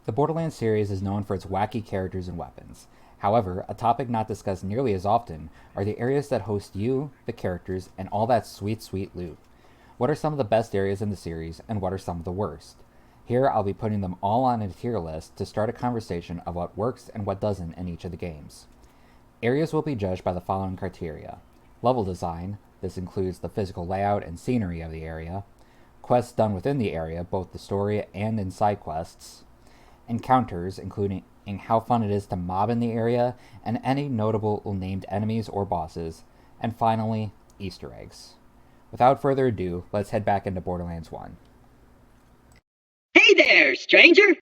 The Borderlands series is known for its wacky characters and weapons. However, a topic not discussed nearly as often are the areas that host you, the characters, and all that sweet, sweet loot. What are some of the best areas in the series, and what are some of the worst? Here, I'll be putting them all on a tier list to start a conversation of what works and what doesn't in each of the games. Areas will be judged by the following criteria: level design, this includes the physical layout and scenery of the area; quests done within the area, both the story and in side quests; encounters, including how fun it is to mob in the area, and any notable named enemies or bosses; and finally, Easter eggs. Without further ado, let's head back into Borderlands 1. Hey there, stranger!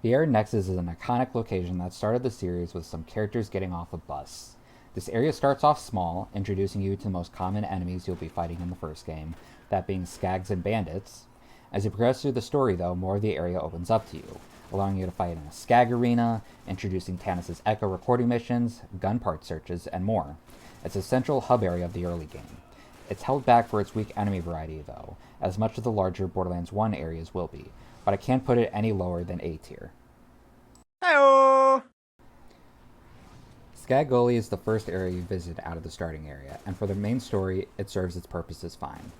The Arid Nexus is an iconic location that started the series with some characters getting off a bus. This area starts off small, introducing you to the most common enemies you'll be fighting in the first game, that being skags and bandits. As you progress through the story, though, more of the area opens up to you, allowing you to fight in a skag arena, introducing Tannis' Echo recording missions, gun part searches, and more. It's a central hub area of the early game. It's held back for its weak enemy variety, though, as much of the larger Borderlands 1 areas will be, but I can't put it any lower than A tier. Hi-oh! Skag Gully is the first area you visit out of the starting area, and for the main story, it serves its purposes fine.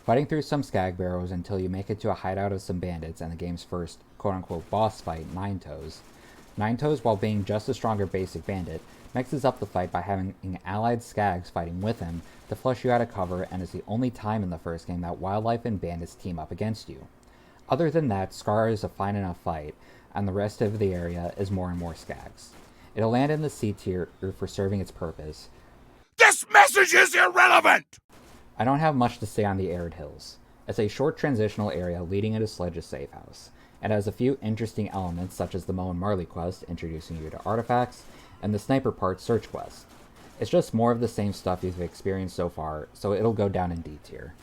Fighting through some skag barrows until you make it to a hideout of some bandits and the game's first quote-unquote boss fight, Nine Toes. Nine Toes, while being just a stronger basic bandit, mixes up the fight by having allied skags fighting with him to flush you out of cover, and is the only time in the first game that wildlife and bandits team up against you. Other than that, Scar is a fine enough fight, and the rest of the area is more and more skags. It'll land in the C tier for serving its purpose. This message is irrelevant! I don't have much to say on the Arid Hills. It's a short transitional area leading into Sledge's safe house. It has a few interesting elements such as the Mo and Marley quest, introducing you to artifacts, and the Sniper Part search quest. It's just more of the same stuff you've experienced so far, so it'll go down in D tier.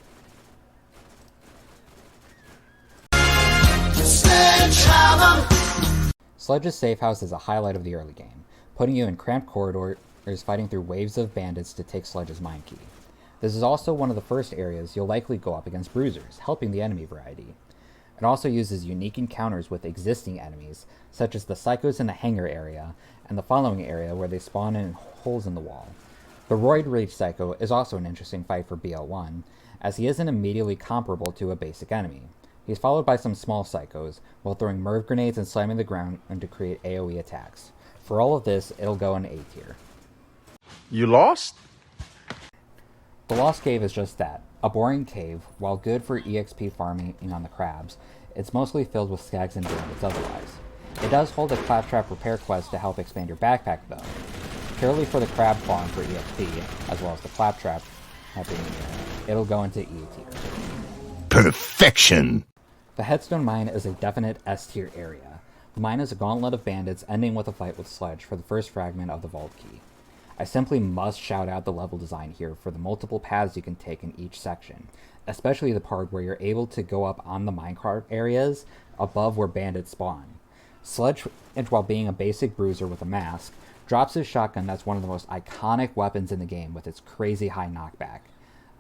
Sledge's safe house is a highlight of the early game, putting you in cramped corridors fighting through waves of bandits to take Sledge's mine key. This is also one of the first areas you'll likely go up against bruisers, helping the enemy variety. It also uses unique encounters with existing enemies, such as the Psychos in the hangar area, and the following area where they spawn in holes in the wall. The Roid Rage Psycho is also an interesting fight for BL1, as he isn't immediately comparable to a basic enemy. He's followed by some small psychos, while throwing MIRV grenades and slamming the ground to create AoE attacks. For all of this, it'll go in A tier. You lost? The Lost Cave is just that, a boring cave. While good for EXP farming on the crabs, it's mostly filled with skags and bandits otherwise. It does hold a claptrap repair quest to help expand your backpack though, purely for the crab farm for EXP, as well as the claptrap helping it'll go into E tier. Perfection! The Headstone Mine is a definite S tier area. The mine is a gauntlet of bandits ending with a fight with Sledge for the first fragment of the vault key. I simply must shout out the level design here for the multiple paths you can take in each section, especially the part where you're able to go up on the minecart areas above where bandits spawn. Sledge, while being a basic bruiser with a mask, drops his shotgun that's one of the most iconic weapons in the game with its crazy high knockback.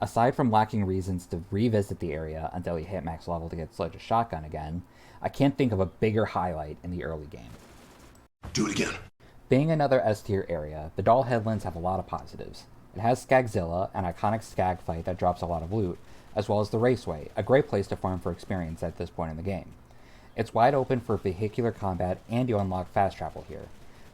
Aside from lacking reasons to revisit the area until you hit max level to get Sledge's shotgun again, I can't think of a bigger highlight in the early game. Do it again. Being another S tier area, the Doll Headlands have a lot of positives. It has Skagzilla, an iconic skag fight that drops a lot of loot, as well as the Raceway, a great place to farm for experience at this point in the game. It's wide open for vehicular combat, and you unlock fast travel here.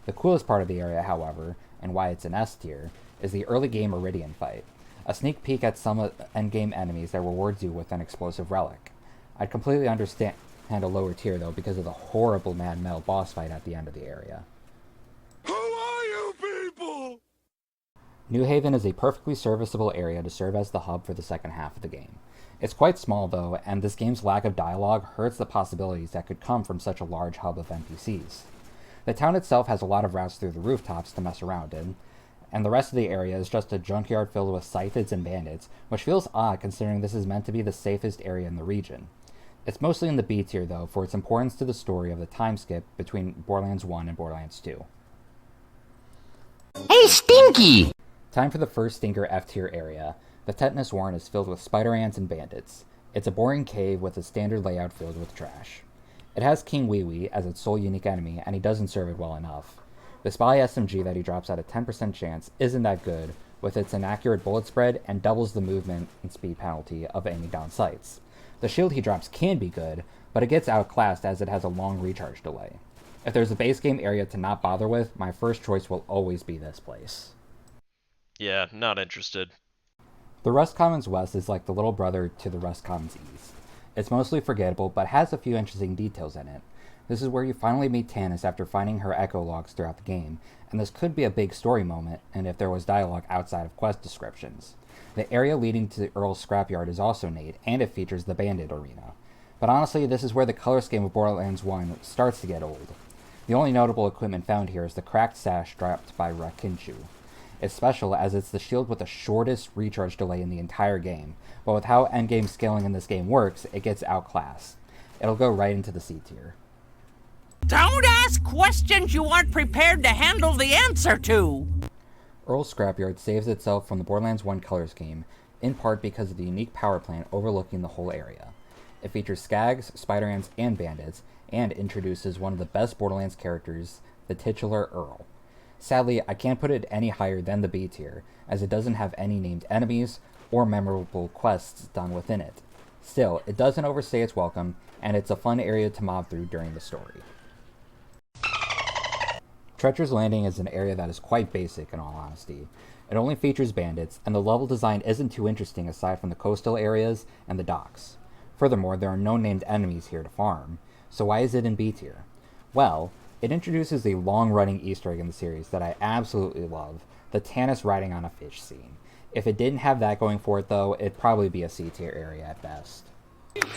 The coolest part of the area, however, and why it's an S tier, is the early game Iridian fight, a sneak peek at some endgame enemies that rewards you with an explosive relic. I'd completely understand a lower tier though because of the horrible Mad Metal boss fight at the end of the area. Who are you people? New Haven is a perfectly serviceable area to serve as the hub for the second half of the game. It's quite small though, and this game's lack of dialogue hurts the possibilities that could come from such a large hub of NPCs. The town itself has a lot of routes through the rooftops to mess around in, and the rest of the area is just a junkyard filled with scythids and bandits, which feels odd considering this is meant to be the safest area in the region. It's mostly in the B tier though, for its importance to the story of the time skip between Borderlands 1 and Borderlands 2. Hey, Stinky! Time for the first stinker F tier area. The Tetanus Warren is filled with spider ants and bandits. It's a boring cave with a standard layout filled with trash. It has King Wee Wee as its sole unique enemy, and he doesn't serve it well enough. The Spy SMG that he drops at a 10% chance isn't that good, with its inaccurate bullet spread and doubles the movement and speed penalty of aiming down sights. The shield he drops can be good, but it gets outclassed as it has a long recharge delay. If there's a base game area to not bother with, my first choice will always be this place. Yeah, not interested. The Rust Commons West is like the little brother to the Rust Commons East. It's mostly forgettable, but has a few interesting details in it. This is where you finally meet Tannis after finding her echo logs throughout the game, and this could be a big story moment, and if there was dialogue outside of quest descriptions. The area leading to Earl's scrapyard is also neat, and it features the Bandit Arena. But honestly, this is where the color scheme of Borderlands 1 starts to get old. The only notable equipment found here is the cracked sash dropped by Rakinchu. It's special as it's the shield with the shortest recharge delay in the entire game, but with how endgame scaling in this game works, it gets outclassed. It'll go right into the C tier. Don't ask questions you aren't prepared to handle the answer to! Earl's Scrapyard saves itself from the Borderlands 1 color scheme, in part because of the unique power plant overlooking the whole area. It features skags, spider ants, and bandits, and introduces one of the best Borderlands characters, the titular Earl. Sadly, I can't put it any higher than the B tier, as it doesn't have any named enemies or memorable quests done within it. Still, it doesn't overstay its welcome, and it's a fun area to mob through during the story. Treacher's Landing is an area that is quite basic, in all honesty. It only features bandits, and the level design isn't too interesting aside from the coastal areas and the docks. Furthermore, there are no named enemies here to farm, so why is it in B tier? Well, it introduces a long-running Easter egg in the series that I absolutely love, the Tannis riding on a fish scene. If it didn't have that going for it though, it'd probably be a C tier area at best.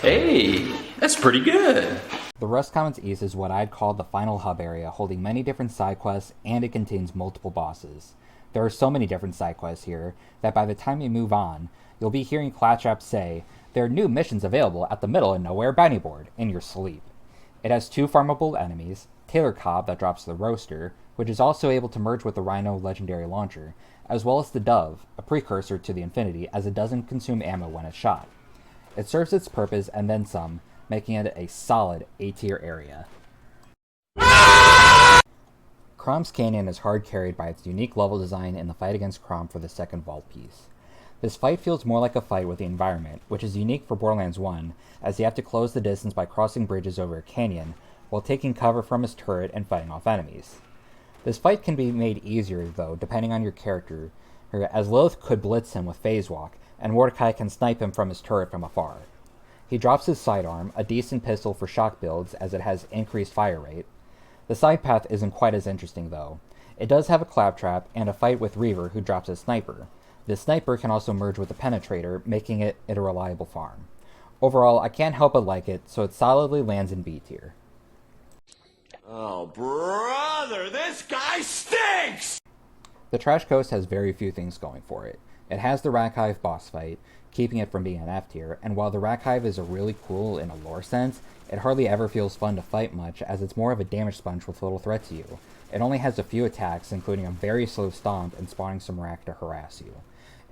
Hey, that's pretty good. The Rust Commons East is what I'd call the final hub area, holding many different side quests, and it contains multiple bosses. There are so many different side quests here, that by the time you move on, you'll be hearing Claptrap say, "There are new missions available at the Middle and Nowhere bounty board," in your sleep. It has 2 farmable enemies, Taylor Cobb that drops the Roaster, which is also able to merge with the Rhino legendary launcher, as well as the Dove, a precursor to the Infinity as it doesn't consume ammo when it's shot. It serves its purpose and then some, making it a solid A tier area. Crom's Canyon is hard carried by its unique level design in the fight against Crom for the second vault piece. This fight feels more like a fight with the environment, which is unique for Borderlands 1, as you have to close the distance by crossing bridges over a canyon, while taking cover from his turret and fighting off enemies. This fight can be made easier, though, depending on your character, as Lilith could blitz him with Phase Walk, and Mordecai can snipe him from his turret from afar. He drops his sidearm, a decent pistol for shock builds as it has increased fire rate. The side path isn't quite as interesting, though. It does have a Claptrap and a fight with Reaver who drops his sniper. This sniper can also merge with the Penetrator, making it a reliable farm. Overall, I can't help but like it, so it solidly lands in B tier. Oh, brother, this guy stinks! The Trash Coast has very few things going for it. It has the Rack-Hive boss fight, keeping it from being an F tier, and while the Rack-Hive is a really cool in a lore sense, it hardly ever feels fun to fight much as it's more of a damage sponge with little threat to you. It only has a few attacks, including a very slow stomp and spawning some Rack to harass you.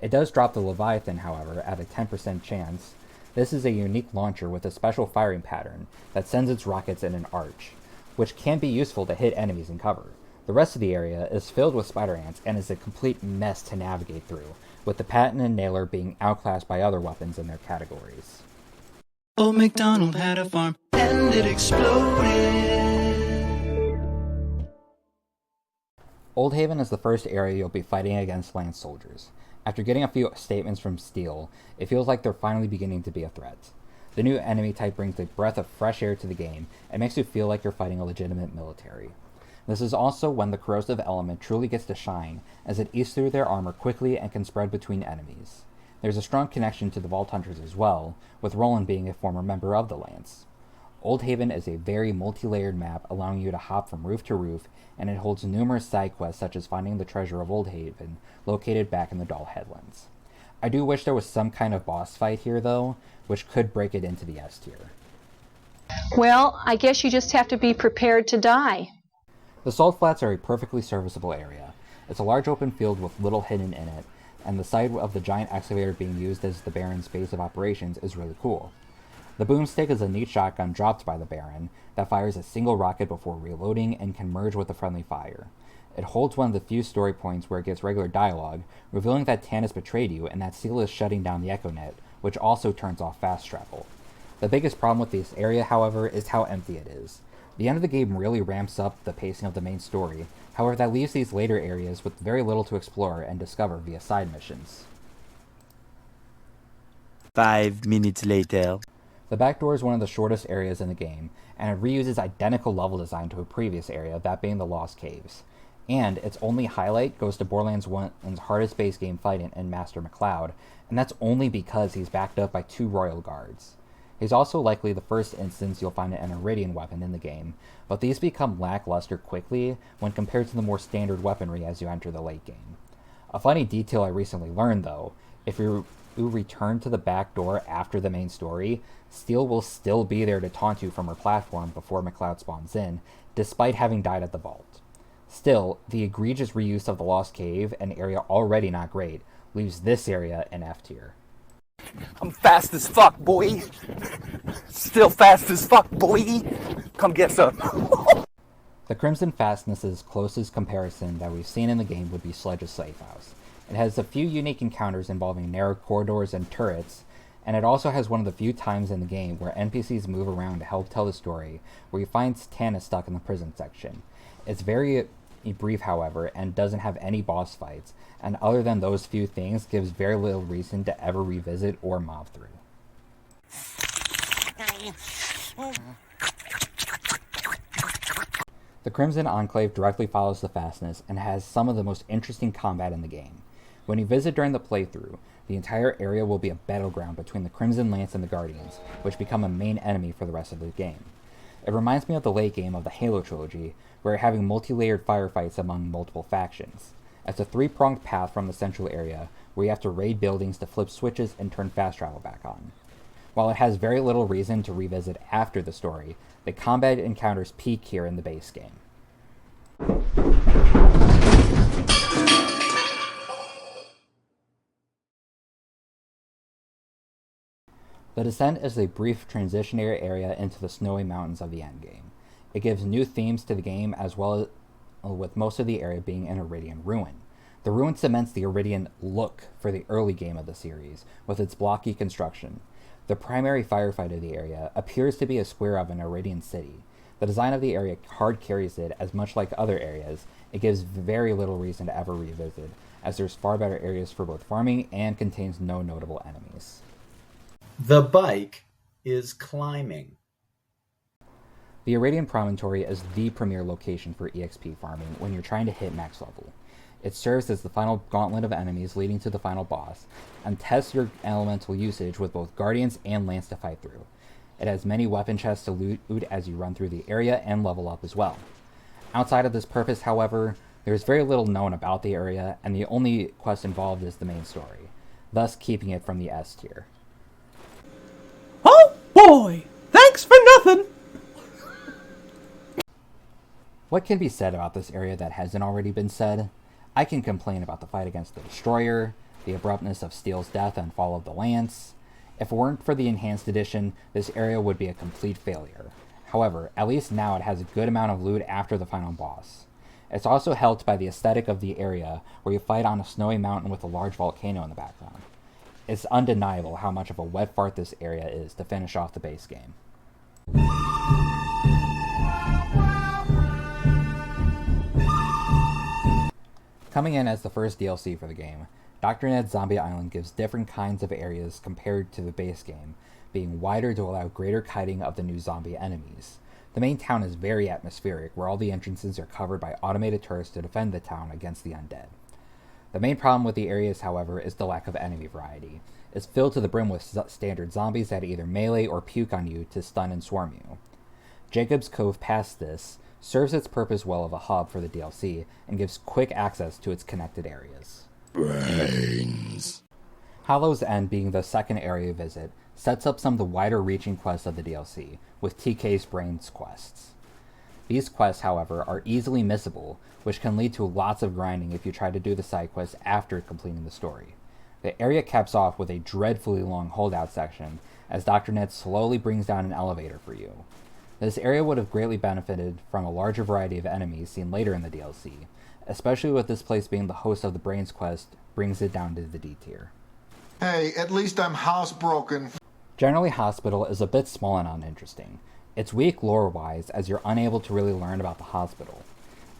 It does drop the Leviathan, however, at a 10% chance. This is a unique launcher with a special firing pattern that sends its rockets in an arch, which can be useful to hit enemies in cover. The rest of the area is filled with spider ants and is a complete mess to navigate through, with the Patton and Nailer being outclassed by other weapons in their categories. Old MacDonald had a farm and it exploded. Old Haven is the first area you'll be fighting against Lance soldiers. After getting a few statements from Steel, it feels like they're finally beginning to be a threat. The new enemy type brings a breath of fresh air to the game and makes you feel like you're fighting a legitimate military. This is also when the corrosive element truly gets to shine, as it eats through their armor quickly and can spread between enemies. There's a strong connection to the Vault Hunters as well, with Roland being a former member of the Lance. Old Haven is a very multi-layered map allowing you to hop from roof to roof, and it holds numerous side quests such as finding the treasure of Old Haven, located back in the Doll Headlands. I do wish there was some kind of boss fight here though, which could break it into the S tier. Well, I guess you just have to be prepared to die. The Salt Flats are a perfectly serviceable area. It's a large open field with little hidden in it, and the site of the giant excavator being used as the Baron's base of operations is really cool. The boomstick is a neat shotgun dropped by the Baron that fires a single rocket before reloading and can merge with the friendly fire. It holds one of the few story points where it gets regular dialogue, revealing that Tannis betrayed you and that Seal is shutting down the Echo Net, which also turns off fast travel. The biggest problem with this area, however, is how empty it is. The end of the game really ramps up the pacing of the main story, however that leaves these later areas with very little to explore and discover via side missions. 5 minutes later. The back door is one of the shortest areas in the game, and it reuses identical level design to a previous area, that being the Lost Caves. And its only highlight goes to Borderlands 1's hardest base game fight in Master McLeod, and that's only because he's backed up by 2 Royal Guards. He's also likely the first instance you'll find an Iridian weapon in the game, but these become lackluster quickly when compared to the more standard weaponry as you enter the late game. A funny detail I recently learned, though, if you return to the back door after the main story, Steel will still be there to taunt you from her platform before McLeod spawns in, despite having died at the vault. Still, the egregious reuse of the Lost Cave, an area already not great, leaves this area in F tier. I'm fast as fuck, boy. Still fast as fuck, boy. Come get some. The Crimson Fastness's closest comparison that we've seen in the game would be Sledge's Safe House. It has a few unique encounters involving narrow corridors and turrets, and it also has one of the few times in the game where NPCs move around to help tell the story, where you find Tannis stuck in the prison section. It's very brief, however, and doesn't have any boss fights, and other than those few things, gives very little reason to ever revisit or mob through. The Crimson Enclave directly follows the Fastness and has some of the most interesting combat in the game. When you visit during the playthrough, the entire area will be a battleground between the Crimson Lance and the Guardians, which become a main enemy for the rest of the game. It reminds me of the late game of the Halo trilogy, where you're having multi-layered firefights among multiple factions. It's a 3-pronged path from the central area, where you have to raid buildings to flip switches and turn fast travel back on. While it has very little reason to revisit after the story, the combat encounters peak here in the base game. The Descent is a brief transitionary area into the snowy mountains of the endgame. It gives new themes to the game, as well as with most of the area being an Iridian ruin. The ruin cements the Iridian look for the early game of the series, with its blocky construction. The primary firefight of the area appears to be a square of an Iridian city. The design of the area hard carries it, as much like other areas, it gives very little reason to ever revisit, as there's far better areas for both farming and contains no notable enemies. The bike is climbing. The Iridian Promontory is the premier location for EXP farming when you're trying to hit max level. It serves as the final gauntlet of enemies leading to the final boss, and tests your elemental usage with both Guardians and Lance to fight through. It has many weapon chests to loot as you run through the area and level up as well. Outside of this purpose, however, there is very little known about the area, and the only quest involved is the main story, thus keeping it from the S tier. Oh boy! Thanks for nothing! What can be said about this area that hasn't already been said? I can complain about the fight against the Destroyer, the abruptness of Steel's death and fall of the Lance. If it weren't for the Enhanced Edition, this area would be a complete failure. However, at least now it has a good amount of loot after the final boss. It's also helped by the aesthetic of the area, where you fight on a snowy mountain with a large volcano in the background. It's undeniable how much of a wet fart this area is to finish off the base game. Coming in as the first DLC for the game, Dr. Ned's Zombie Island gives different kinds of areas compared to the base game, being wider to allow greater kiting of the new zombie enemies. The main town is very atmospheric, where all the entrances are covered by automated turrets to defend the town against the undead. The main problem with the areas, however, is the lack of enemy variety. It's filled to the brim with standard zombies that either melee or puke on you to stun and swarm you. Jacob's Cove past this serves its purpose well of a hub for the DLC and gives quick access to its connected areas. Brains. Hollow's End, being the second area visit, sets up some of the wider reaching quests of the DLC, with TK's Brains quests. These quests, however, are easily missable, which can lead to lots of grinding if you try to do the side quests after completing the story. The area caps off with a dreadfully long holdout section as Dr. Ned slowly brings down an elevator for you. This area would have greatly benefited from a larger variety of enemies seen later in the DLC, especially with this place being the host of the Brains quest brings it down to the D tier. Hey, at least I'm housebroken. Generally, Hospital is a bit small and uninteresting. It's weak lore-wise, as you're unable to really learn about the hospital.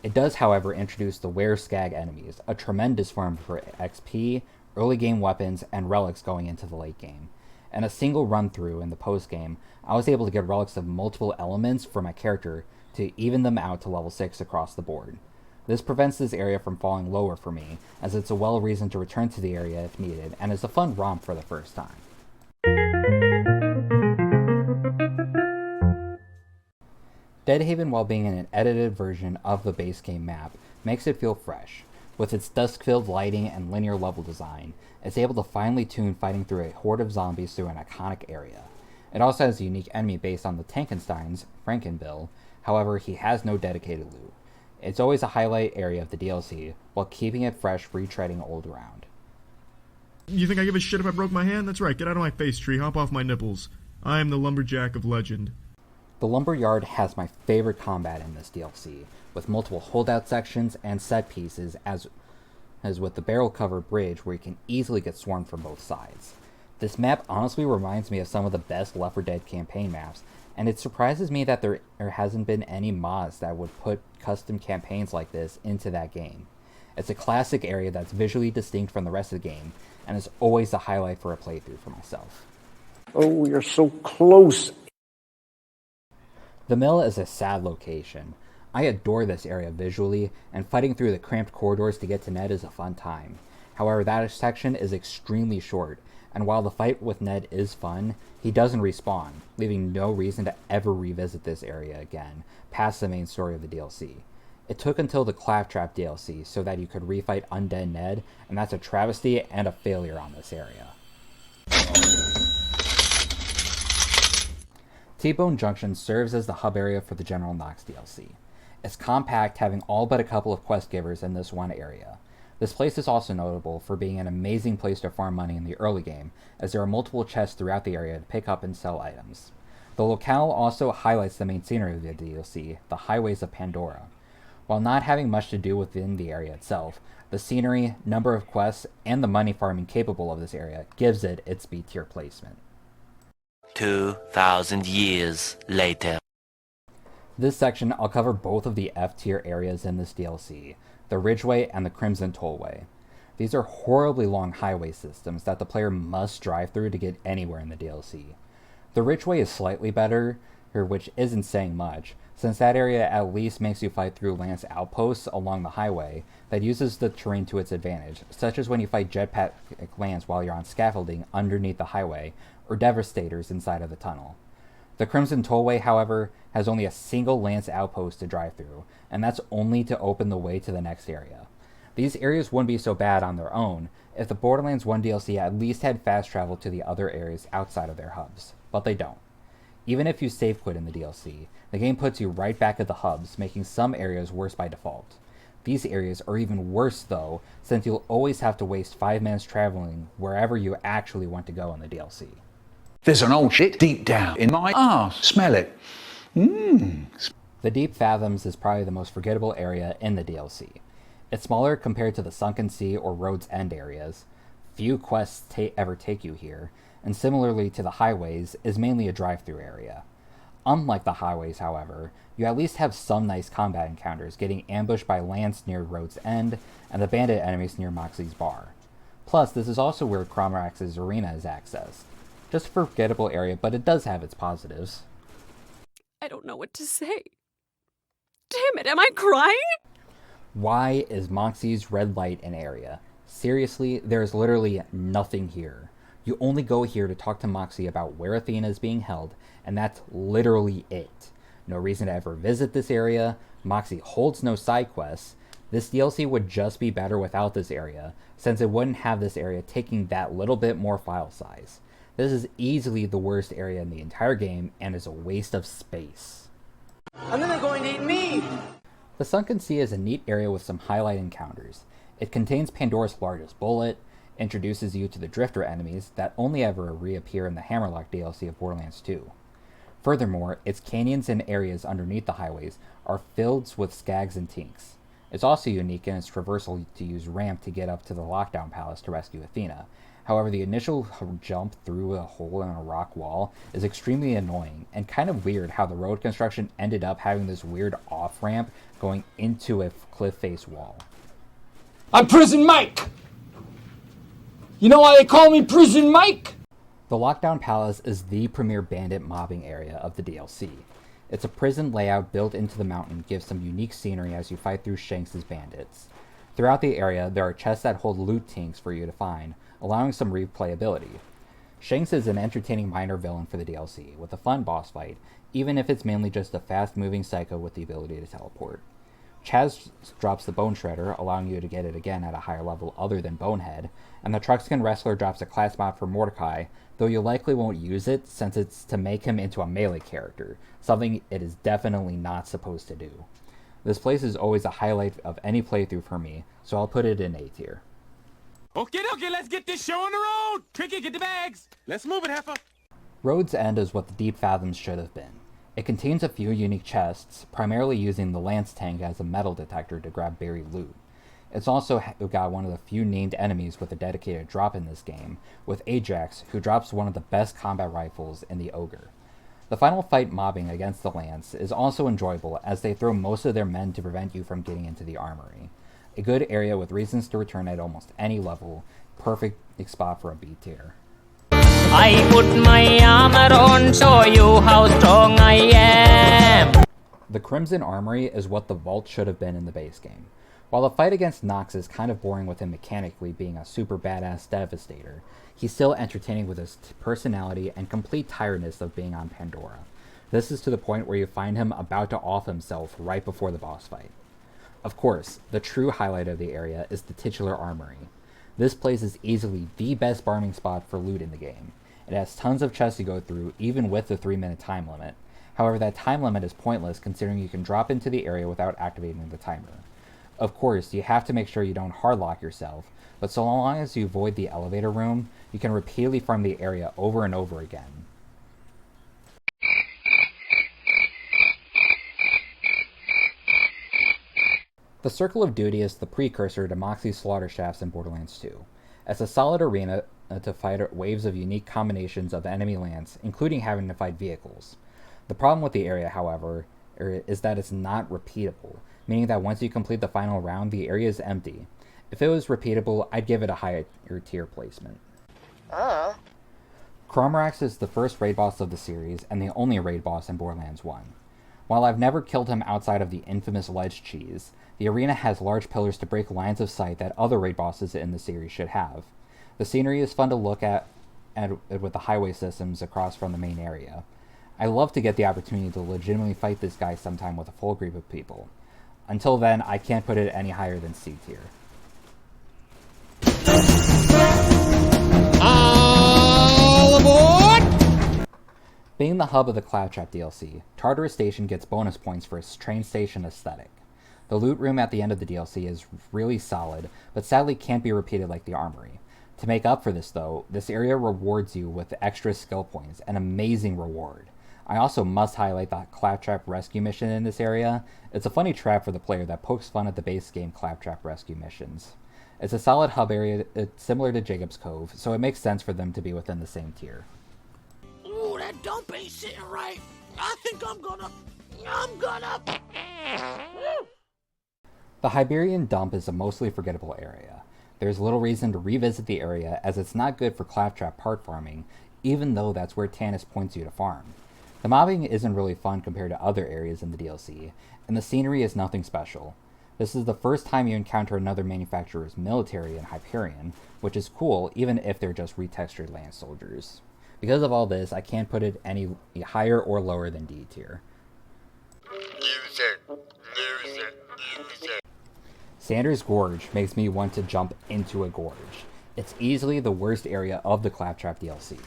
It does, however, introduce the Were-Skag enemies, a tremendous farm for XP, early game weapons, and relics going into the late game. In a single run-through in the post-game, I was able to get relics of multiple elements for my character to even them out to level 6 across the board. This prevents this area from falling lower for me, as it's a well-reason to return to the area if needed, and is a fun romp for the first time. Deadhaven, while being an edited version of the base game map, makes it feel fresh. With its dusk-filled lighting and linear level design, it's able to finely tune fighting through a horde of zombies through an iconic area. It also has a unique enemy based on the Tankenstein's, Frankenbill, however he has no dedicated loot. It's always a highlight area of the DLC, while keeping it fresh retreading old ground. You think I give a shit if I broke my hand? That's right, get out of my face tree, hop off my nipples. I am the lumberjack of legend. The Lumberyard has my favorite combat in this DLC, with multiple holdout sections and set pieces as with the barrel-covered bridge where you can easily get swarmed from both sides. This map honestly reminds me of some of the best Left 4 Dead campaign maps, and it surprises me that there hasn't been any mods that would put custom campaigns like this into that game. It's a classic area that's visually distinct from the rest of the game, and is always a highlight for a playthrough for myself. Oh, you're so close! The mill is a sad location. I adore this area visually, and fighting through the cramped corridors to get to Ned is a fun time. However, that section is extremely short, and while the fight with Ned is fun, he doesn't respawn, leaving no reason to ever revisit this area again, past the main story of the DLC. It took until the Claptrap DLC so that you could refight Undead Ned, and that's a travesty and a failure on this area. T-Bone Junction serves as the hub area for the General Knox DLC. It's compact, having all but a couple of quest givers in this one area. This place is also notable for being an amazing place to farm money in the early game, as there are multiple chests throughout the area to pick up and sell items. The locale also highlights the main scenery of the DLC, the Highways of Pandora. While not having much to do within the area itself, the scenery, number of quests, and the money farming capable of this area gives it its B tier placement. 2,000 years later. This section, I'll cover both of the F tier areas in this DLC, the Ridgeway and the Crimson Tollway. These are horribly long highway systems that the player must drive through to get anywhere in the DLC. The Ridgeway is slightly better, which isn't saying much, since that area at least makes you fight through Lance outposts along the highway that uses the terrain to its advantage, such as when you fight jetpack Lance while you're on scaffolding underneath the highway, or Devastators inside of the tunnel. The Crimson Tollway, however, has only a single Lance outpost to drive through, and that's only to open the way to the next area. These areas wouldn't be so bad on their own if the Borderlands 1 DLC at least had fast travel to the other areas outside of their hubs, but they don't. Even if you save quit in the DLC, the game puts you right back at the hubs, making some areas worse by default. These areas are even worse though, since you'll always have to waste 5 minutes traveling wherever you actually want to go in the DLC. There's an old shit deep down in my arse. Smell it. The Deep Fathoms is probably the most forgettable area in the DLC. It's smaller compared to the Sunken Sea or Road's End areas. Few quests ever take you here, and similarly to the highways, is mainly a drive-through area. Unlike the highways, however, you at least have some nice combat encounters, getting ambushed by Lance near Road's End, and the bandit enemies near Moxley's Bar. Plus, this is also where Cromrax's arena is accessed. Just a forgettable area, but it does have its positives. I don't know what to say. Damn it, am I crying? Why is Moxie's red light an area? Seriously, there's literally nothing here. You only go here to talk to Moxie about where Athena is being held, and that's literally it. No reason to ever visit this area, Moxie holds no side quests. This DLC would just be better without this area, since it wouldn't have this area taking that little bit more file size. This is easily the worst area in the entire game, and is a waste of space. And then they're going to eat me! The Sunken Sea is a neat area with some highlight encounters. It contains Pandora's largest bullet, introduces you to the Drifter enemies that only ever reappear in the Hammerlock DLC of Borderlands 2. Furthermore, its canyons and areas underneath the highways are filled with skags and tinks. It's also unique in its traversal to use ramp to get up to the Lockdown Palace to rescue Athena. However, the initial jump through a hole in a rock wall is extremely annoying, and kind of weird how the road construction ended up having this weird off-ramp going into a cliff face wall. I'm Prison Mike! You know why they call me Prison Mike? The Lockdown Palace is the premier bandit mobbing area of the DLC. It's a prison layout built into the mountain, gives some unique scenery as you fight through Shanks' bandits. Throughout the area, there are chests that hold loot tinks for you to find, allowing some replayability. Shanks is an entertaining minor villain for the DLC, with a fun boss fight, even if it's mainly just a fast-moving psycho with the ability to teleport. Chaz drops the Bone Shredder, allowing you to get it again at a higher level other than Bonehead, and the Truckskin Wrestler drops a class mod for Mordecai, though you likely won't use it since it's to make him into a melee character, something it is definitely not supposed to do. This place is always a highlight of any playthrough for me, so I'll put it in A tier. Okay, let's get this show on the road! Tricky, get the bags! Let's move it, Heifer! Road's End is what the Deep Fathoms should have been. It contains a few unique chests, primarily using the Lance tank as a metal detector to grab buried loot. It's also got one of the few named enemies with a dedicated drop in this game, with Bojacx, who drops one of the best combat rifles in the Ogre. The final fight mobbing against the Lance is also enjoyable as they throw most of their men to prevent you from getting into the armory. A good area with reasons to return at almost any level, perfect spot for a B tier. I put my armor on, show you how strong I am. The Crimson Armory is what the Vault should have been in the base game. While the fight against Nox is kind of boring with him mechanically being a super badass devastator, he's still entertaining with his personality and complete tiredness of being on Pandora. This is to the point where you find him about to off himself right before the boss fight. Of course, the true highlight of the area is the titular armory. This place is easily the best farming spot for loot in the game. It has tons of chests to go through, even with the 3-minute time limit. However, that time limit is pointless considering you can drop into the area without activating the timer. Of course, you have to make sure you don't hardlock yourself, but so long as you avoid the elevator room, you can repeatedly farm the area over and over again. The Circle of Duty is the precursor to Moxxi's Slaughter Shafts in Borderlands 2. It's a solid arena to fight waves of unique combinations of enemy lands, including having to fight vehicles. The problem with the area, however, is that it's not repeatable, meaning that once you complete the final round, the area is empty. If it was repeatable, I'd give it a higher tier placement. Cromrax is the first raid boss of the series, and the only raid boss in Borderlands 1. While I've never killed him outside of the infamous ledge cheese, the arena has large pillars to break lines of sight that other raid bosses in the series should have. The scenery is fun to look at with the highway systems across from the main area. I love to get the opportunity to legitimately fight this guy sometime with a full group of people. Until then, I can't put it any higher than C tier. All aboard! Being the hub of the Claptrap DLC, Tartarus Station gets bonus points for its train station aesthetic. The loot room at the end of the DLC is really solid, but sadly can't be repeated like the armory. To make up for this though, this area rewards you with extra skill points, an amazing reward. I also must highlight the Claptrap rescue mission in this area. It's a funny trap for the player that pokes fun at the base game Claptrap rescue missions. It's a solid hub area, it's similar to Jacob's Cove, so it makes sense for them to be within the same tier. Ooh, that dump ain't sitting right. I think I'm gonna... The Hiberian Dump is a mostly forgettable area. There's little reason to revisit the area as it's not good for Claptrap part farming, even though that's where Tannis points you to farm. The mobbing isn't really fun compared to other areas in the DLC, and the scenery is nothing special. This is the first time you encounter another manufacturer's military in Hyperion, which is cool even if they're just retextured land soldiers. Because of all this, I can't put it any higher or lower than D tier. Sanders Gorge makes me want to jump into a gorge. It's easily the worst area of the Claptrap DLC.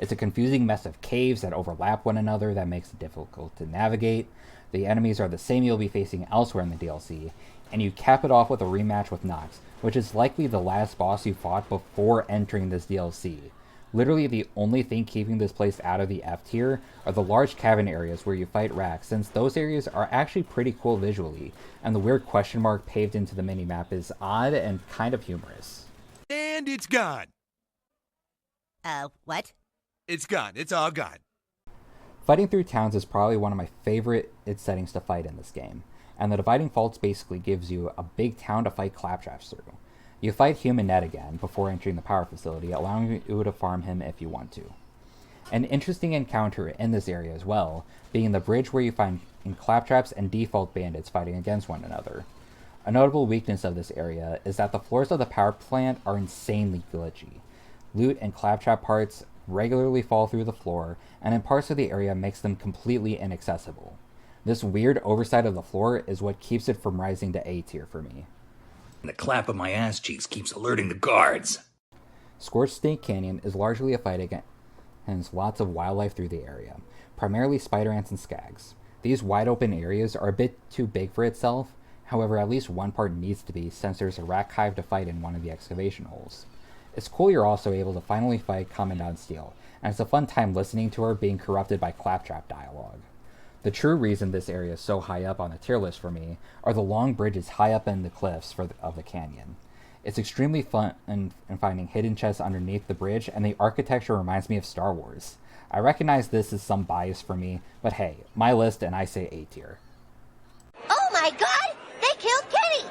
It's a confusing mess of caves that overlap one another that makes it difficult to navigate. The enemies are the same you'll be facing elsewhere in the DLC, and you cap it off with a rematch with Nox, which is likely the last boss you fought before entering this DLC. Literally the only thing keeping this place out of the F tier are the large cavern areas where you fight racks, since those areas are actually pretty cool visually, and the weird question mark paved into the minimap is odd and kind of humorous. And it's gone. What? It's gone. It's all gone. Fighting through towns is probably one of my favorite settings to fight in this game, and the Dividing Faults basically gives you a big town to fight Claptraps through. You fight Human Ned again before entering the power facility, allowing you to farm him if you want to. An interesting encounter in this area as well, being the bridge where you find Claptraps and default bandits fighting against one another. A notable weakness of this area is that the floors of the power plant are insanely glitchy. Loot and Claptrap parts regularly fall through the floor, and in parts of the area makes them completely inaccessible. This weird oversight of the floor is what keeps it from rising to A tier for me. The clap of my ass cheeks keeps alerting the guards. Scorched Snake Canyon is largely a fight against lots of wildlife through the area, primarily spider ants and skags. These wide open areas are a bit too big for itself, however at least one part needs to be since there's a rat hive to fight in one of the excavation holes. It's cool you're also able to finally fight Commandant Steel, and it's a fun time listening to her being corrupted by Claptrap dialogue. The true reason this area is so high up on the tier list for me are the long bridges high up in the cliffs of the canyon. It's extremely fun in finding hidden chests underneath the bridge, and the architecture reminds me of Star Wars. I recognize this is some bias for me, but hey, my list and I say A tier. Oh my god! They killed Kitty!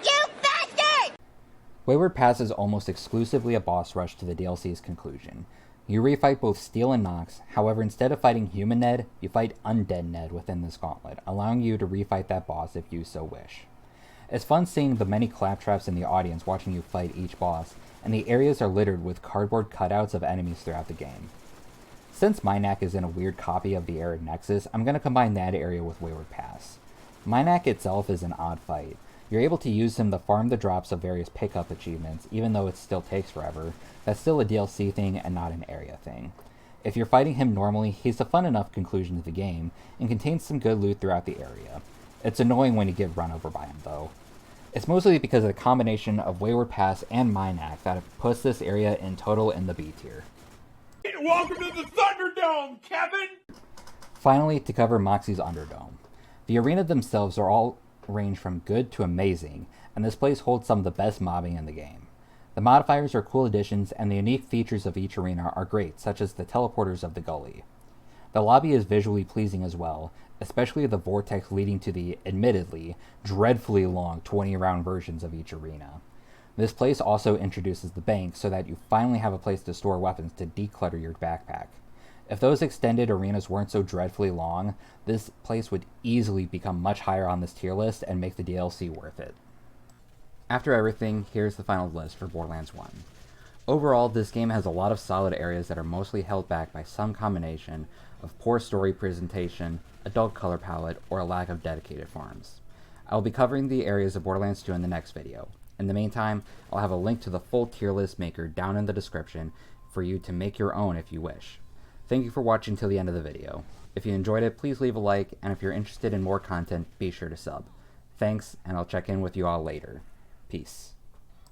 You bastard! Wayward Pass is almost exclusively a boss rush to the DLC's conclusion. You refight both Steel and Nox, however instead of fighting Human Ned, you fight Undead Ned within this gauntlet, allowing you to refight that boss if you so wish. It's fun seeing the many Claptraps in the audience watching you fight each boss, and the areas are littered with cardboard cutouts of enemies throughout the game. Since Minac is in a weird copy of the Arid Nexus, I'm going to combine that area with Wayward Pass. Minac itself is an odd fight. You're able to use him to farm the drops of various pickup achievements, even though it still takes forever. That's still a DLC thing and not an area thing. If you're fighting him normally, he's a fun enough conclusion to the game, and contains some good loot throughout the area. It's annoying when you get run over by him though. It's mostly because of the combination of Wayward Pass and Minac that puts this area in total in the B tier. Welcome to the Thunderdome, Kevin! Finally, to cover Moxxi's Underdome. The arena themselves are all range from good to amazing, and this place holds some of the best mobbing in the game. The modifiers are cool additions, and the unique features of each arena are great, such as the teleporters of the gully. The lobby is visually pleasing as well, especially the vortex leading to the, admittedly, dreadfully long 20-round versions of each arena. This place also introduces the bank so that you finally have a place to store weapons to declutter your backpack. If those extended arenas weren't so dreadfully long, this place would easily become much higher on this tier list and make the DLC worth it. After everything, here's the final list for Borderlands 1. Overall, this game has a lot of solid areas that are mostly held back by some combination of poor story presentation, a dull color palette, or a lack of dedicated farms. I will be covering the areas of Borderlands 2 in the next video. In the meantime, I'll have a link to the full tier list maker down in the description for you to make your own if you wish. Thank you for watching till the end of the video. If you enjoyed it, please leave a like, and if you're interested in more content, be sure to sub. Thanks, and I'll check in with you all later. Peace.